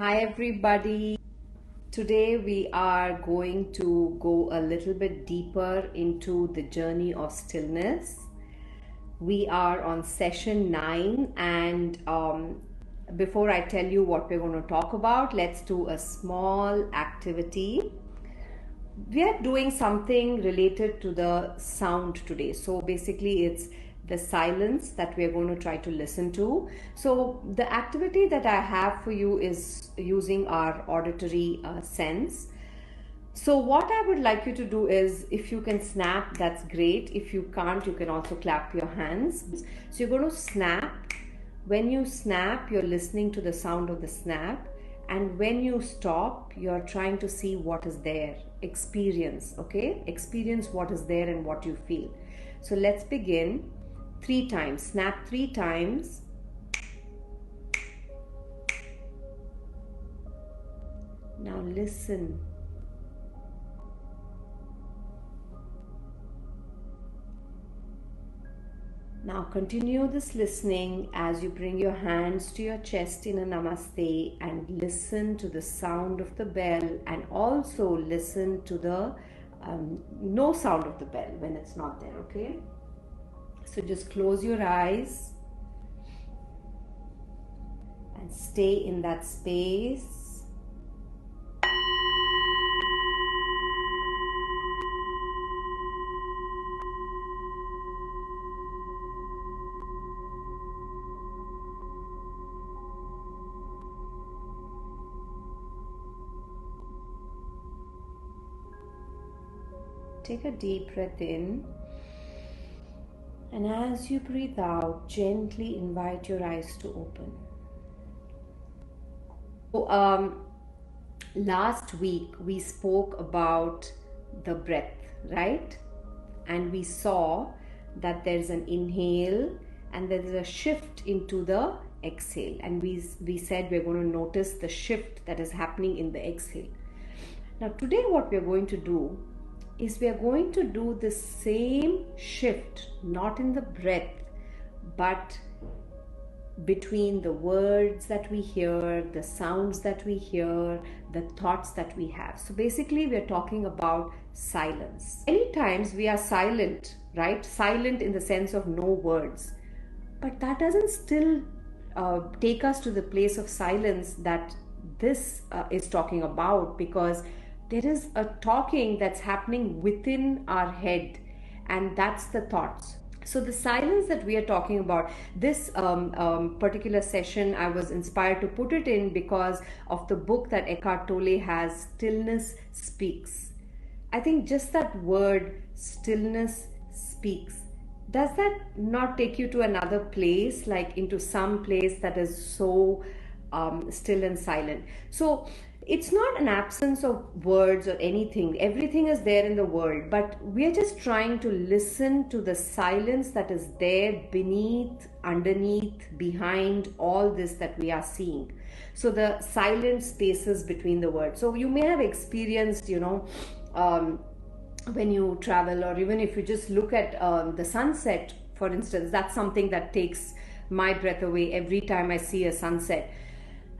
Hi everybody. Today we are going to go a little bit deeper into the journey of stillness. We are on session 9 and before I tell you what we're going to talk about, let's do a small activity. We are doing something related to the sound today. So basically it's the silence that we're going to try to listen to. So the activity that I have for you is using our auditory sense. So what I would like you to do is, if you can snap, that's great. If you can't, you can also clap your hands. So you're going to snap. When you snap, you're listening to the sound of the snap. And when you stop, you're trying to see what is there. Experience, okay? Experience what is there and what you feel. So let's begin. 3 times. Snap 3 times. Now listen. Now continue this listening as you bring your hands to your chest in a namaste and listen to the sound of the bell, and also listen to the no sound of the bell when it's not there, okay? So just close your eyes and stay in that space. Take a deep breath in, and as you breathe out, gently invite your eyes to open. So, last week we spoke about the breath, right? And we saw that there's an inhale and there is a shift into the exhale. And we said we're going to notice the shift that is happening in the exhale. Now today what we're going to do is we are going to do the same shift, not in the breath, but between the words that we hear, the sounds that we hear, the thoughts that we have. So basically we are talking about silence. Many times we are silent, right? Silent in the sense of no words. But that doesn't still take us to the place of silence that this is talking about, because there is a talking that's happening within our head, and that's the thoughts. So the silence that we are talking about, this particular session, I was inspired to put it in because of the book that Eckhart Tolle has, Stillness Speaks. I think just that word, stillness speaks, does that not take you to another place, like into some place that is so still and silent? So it's not an absence of words or anything. Everything is there in the world, but we are just trying to listen to the silence that is there beneath, underneath, behind all this that we are seeing. So the silent spaces between the words. So you may have experienced, when you travel, or even if you just look at the sunset, for instance, that's something that takes my breath away every time I see a sunset.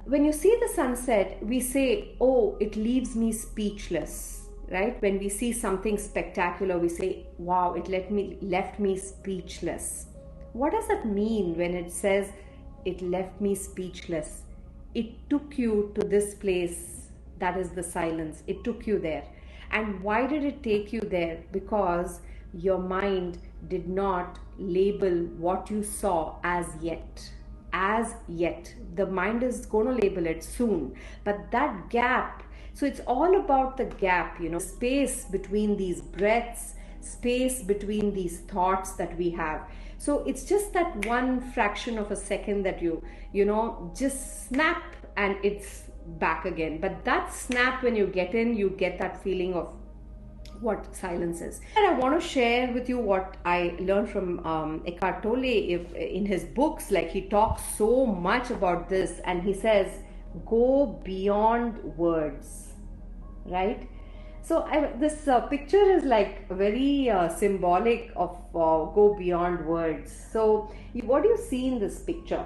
When you see the sunset, we say, oh, it leaves me speechless, right? When we see something spectacular, we say, wow, it left me speechless. What does that mean when it says it left me speechless? It took you to this place, that is the silence. It took you there. And why did it take you there? Because your mind did not label what you saw as yet. The mind is going to label it soon, but that gap, so it's all about the gap, space between these breaths, space between these thoughts that we have. So it's just that one fraction of a second that you just snap and it's back again. But that snap, when you get in, you get that feeling of what silence is. And I want to share with you what I learned from Eckhart Tolle in his books. Like, he talks so much about this, and he says, go beyond words, right? So this picture is like very symbolic of go beyond words. So what do you see in this picture?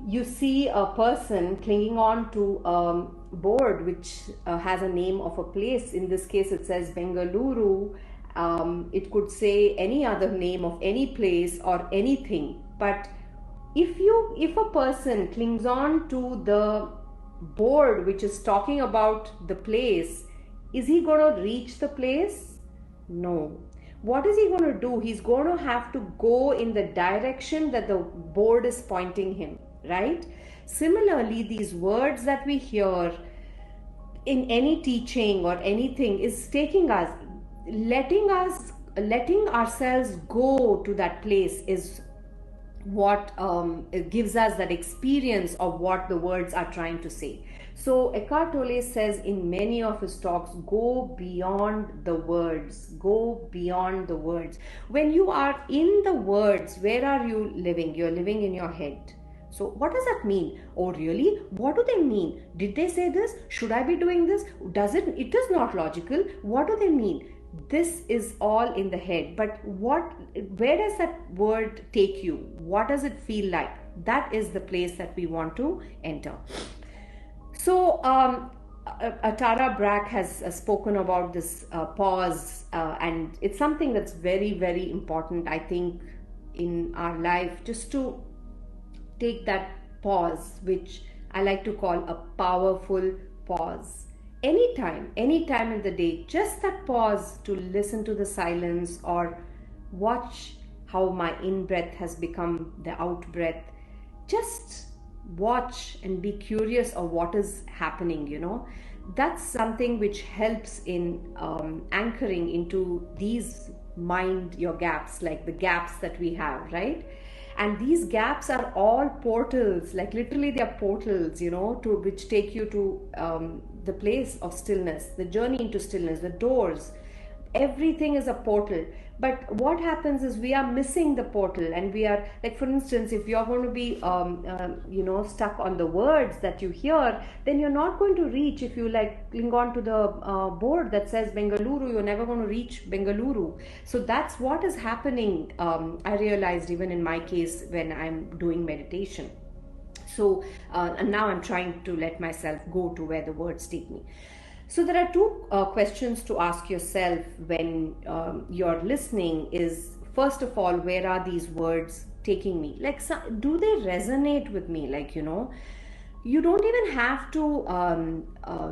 you see a person clinging on to a board which has a name of a place. In this case, it says Bengaluru. It could say any other name of any place or anything. But if a person clings on to the board which is talking about the place, is he going to reach the place? No. What is he going to do? He's going to have to go in the direction that the board is pointing him, right? Similarly, these words that we hear in any teaching or anything is taking us, letting ourselves go to that place is what it gives us that experience of what the words are trying to say. So Eckhart Tolle says in many of his talks, go beyond the words, go beyond the words. When you are in the words, where are you living? You're living in your head. So what does that mean? Oh really? What do they mean? Did they say this? Should I be doing this? It is not logical. What do they mean? This is all in the head. But where does that word take you? What does it feel like? That is the place that we want to enter. So Tara Brach has spoken about this pause, and it's something that's very, very important, I think, in our life, just to take that pause, which I like to call a powerful pause. Anytime in the day, just that pause to listen to the silence or watch how my in-breath has become the out-breath. Just watch and be curious of what is happening, That's something which helps in anchoring into these mind your gaps, like the gaps that we have, right? And these gaps are all portals, like literally they are portals, which take you to the place of stillness, the journey into stillness, the doors. Everything is a portal. But what happens is we are missing the portal, and we are, like, for instance, if you're going to be stuck on the words that you hear, then you're not going to reach. If you cling on to the board that says Bengaluru, you're never going to reach Bengaluru. So that's what is happening. I realized even in my case when I'm doing meditation. So and now I'm trying to let myself go to where the words take me. So there are two questions to ask yourself when you're listening is, first of all, where are these words taking me? Do they resonate with me? You don't even have to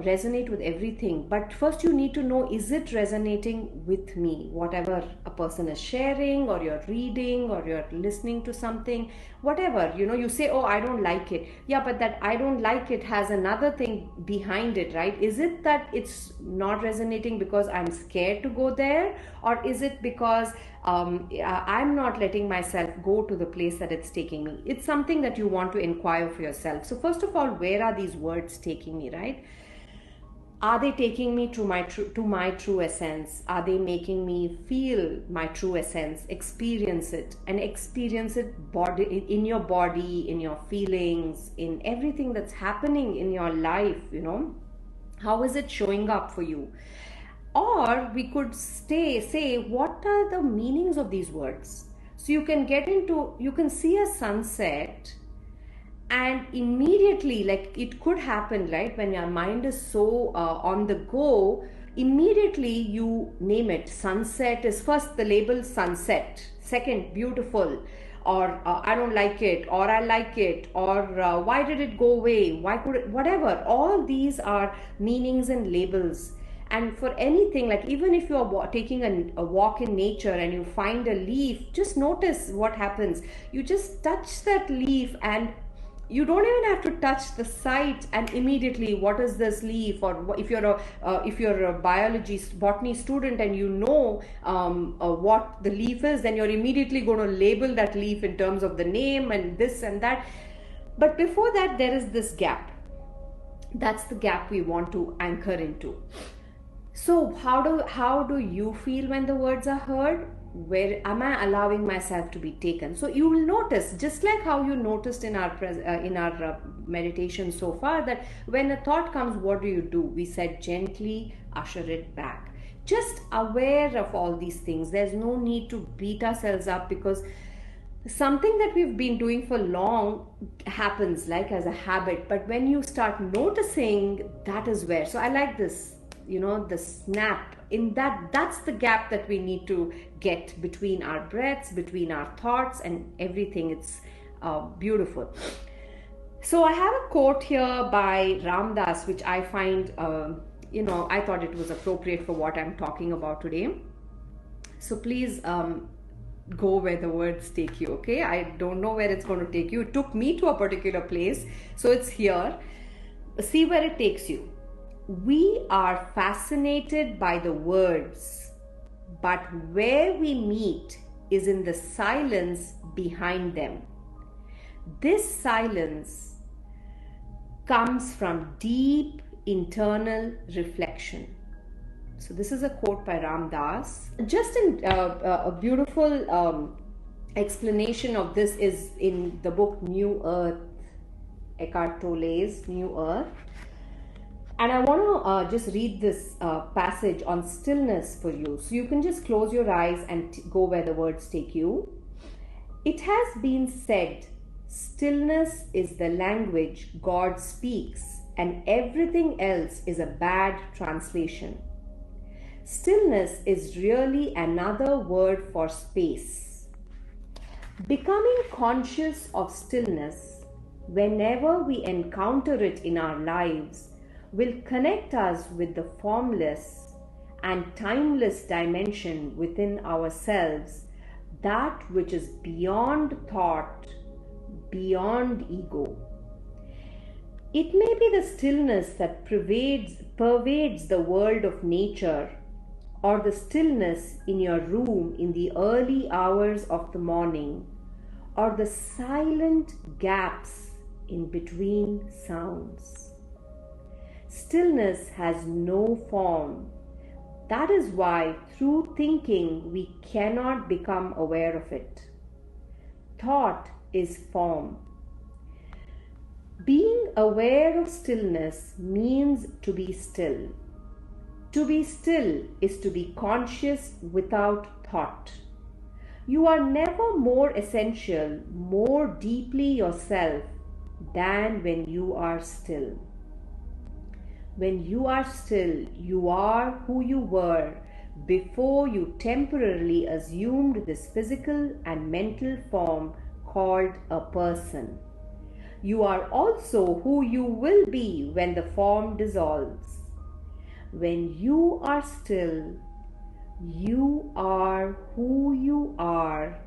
resonate with everything, but first you need to know, is it resonating with me? Whatever a person is sharing, or you're reading, or you're listening to something, whatever, you say, oh, I don't like it. Yeah, but that I don't like it has another thing behind it, right? Is it that it's not resonating because I'm scared to go there? Or is it because I'm not letting myself go to the place that it's taking me? It's something that you want to inquire for yourself. So first of all, where are these words taking me, right? Are they taking me to my true essence? Are they making me feel my true essence, experience it, and experience it in your body, in your feelings, in everything that's happening in your life, How is it showing up for you? Or we could say, what are the meanings of these words? So you can see a sunset, and immediately, it could happen, right? When your mind is so on the go, immediately you name it. Sunset is first, the label sunset. Second, beautiful. Or I don't like it, or I like it, or why did it go away? Why could it, whatever. All these are meanings and labels. And for anything, even if you're taking a walk in nature and you find a leaf, just notice what happens. You just touch that leaf, and you don't even have to touch the site, and immediately, what is this leaf? Or if you're a botany student and you know what the leaf is, then you're immediately going to label that leaf in terms of the name and this and that. But before that, there is this gap. That's the gap we want to anchor into. So how do you feel when the words are heard? Where am I allowing myself to be taken? So you will notice, just like how you noticed in our meditation so far, that when a thought comes, what do? We said gently usher it back. Just aware of all these things. There's no need to beat ourselves up, because something that we've been doing for long happens like as a habit, but when you start noticing, that is where. So I like this, the snap in that's the gap that we need to get between our breaths, between our thoughts and everything. It's beautiful. So I have a quote here by Ram Dass, which I find, I thought it was appropriate for what I'm talking about today. So please go where the words take you, okay? I don't know where it's going to take you. It took me to a particular place, so it's here. See where it takes you. We are fascinated by the words, but where we meet is in the silence behind them. This silence comes from deep internal reflection. So this is a quote by Ram Dass. Just in a beautiful explanation of this is in the book New Earth, Eckhart Tolle's New Earth. And I want to just read this passage on stillness for you. So you can just close your eyes and go where the words take you. It has been said, stillness is the language God speaks, and everything else is a bad translation. Stillness is really another word for space. Becoming conscious of stillness, whenever we encounter it in our lives, will connect us with the formless and timeless dimension within ourselves, that which is beyond thought, beyond ego. It may be the stillness that pervades the world of nature, or the stillness in your room in the early hours of the morning, or the silent gaps in between sounds. Stillness has no form. That is why through thinking we cannot become aware of it. Thought is form. Being aware of stillness means to be still. To be still is to be conscious without thought. You are never more essential, more deeply yourself than when you are still. When you are still, you are who you were before you temporarily assumed this physical and mental form called a person. You are also who you will be when the form dissolves. When you are still, you are who you are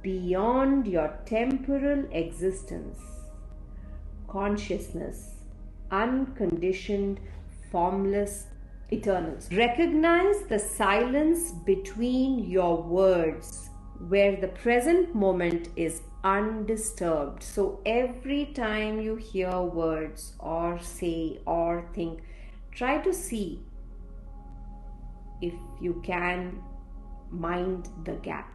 beyond your temporal existence. Consciousness, unconditioned, formless, eternal. Recognize the silence between your words, where the present moment is undisturbed. So every time you hear words or say or think, try to see if you can mind the gap.